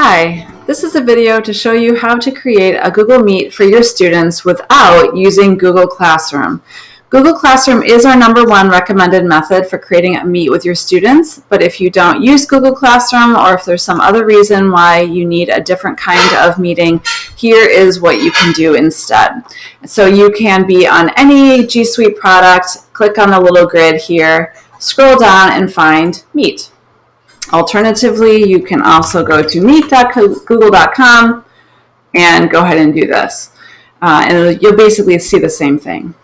Hi, this is a video to show you how to create a Google Meet for your students without using Google Classroom. Google Classroom is our #1 recommended method for creating a Meet with your students, but if you don't use Google Classroom or if there's some other reason why you need a different kind of meeting, here is what you can do instead. So you can be on any G Suite product, click on the little grid here, scroll down and find Meet. Alternatively, you can also go to meet.google.com and go ahead and do this. And you'll basically see the same thing.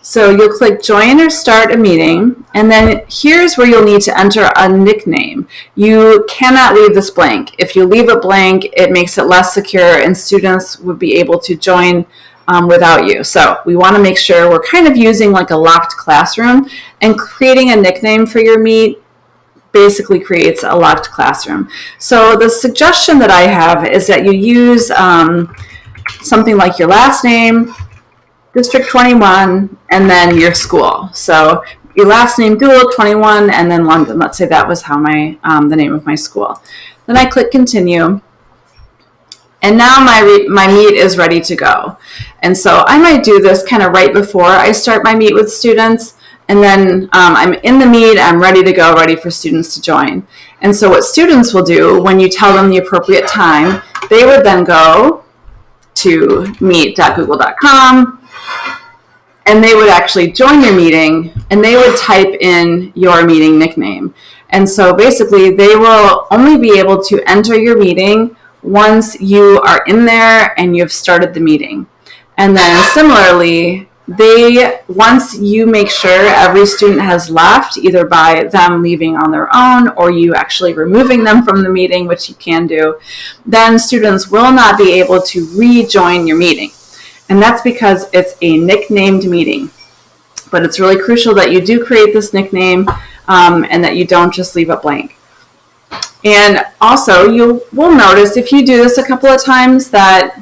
So you'll click join or start a meeting, and then here's where you'll need to enter a nickname. You cannot leave this blank. If you leave it blank, it makes it less secure and students would be able to join without you. So we want to make sure we're kind of using like a locked classroom, and creating a nickname for your Meet basically creates a locked classroom. So the suggestion that I have is that you use something like your last name, District 21, and then your school. So your last name, Google, 21, and then London. Let's say that was how the name of my school. Then I click continue. And now my Meet is ready to go. And so I might do this kind of right before I start my Meet with students. And then I'm in the Meet, I'm ready to go, ready for students to join. And so what students will do when you tell them the appropriate time, they would then go to meet.google.com, and they would actually join your meeting, and they would type in your meeting nickname. And so basically they will only be able to enter your meeting once you are in there and you've started the meeting. And then similarly, once you make sure every student has left, either by them leaving on their own or you actually removing them from the meeting, which you can do, then students will not be able to rejoin your meeting. And that's because it's a nicknamed meeting. But it's really crucial that you do create this nickname and that you don't just leave it blank. And also, you will notice if you do this a couple of times that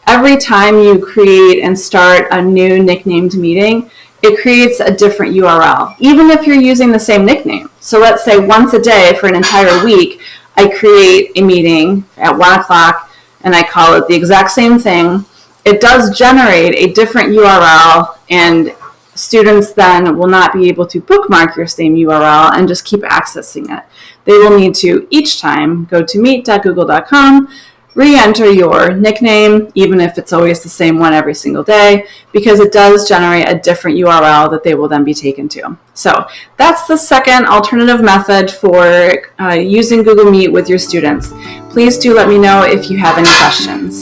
every time you create and start a new nicknamed meeting, it creates a different URL, even if you're using the same nickname. So let's say once a day for an entire week, I create a meeting at 1 o'clock and I call it the exact same thing. It does generate a different URL, and students then will not be able to bookmark your same URL and just keep accessing it. They will need to each time go to meet.google.com, re-enter your nickname, even if it's always the same one every single day, because it does generate a different URL that they will then be taken to. So that's the second alternative method for using Google Meet with your students. Please do let me know if you have any questions.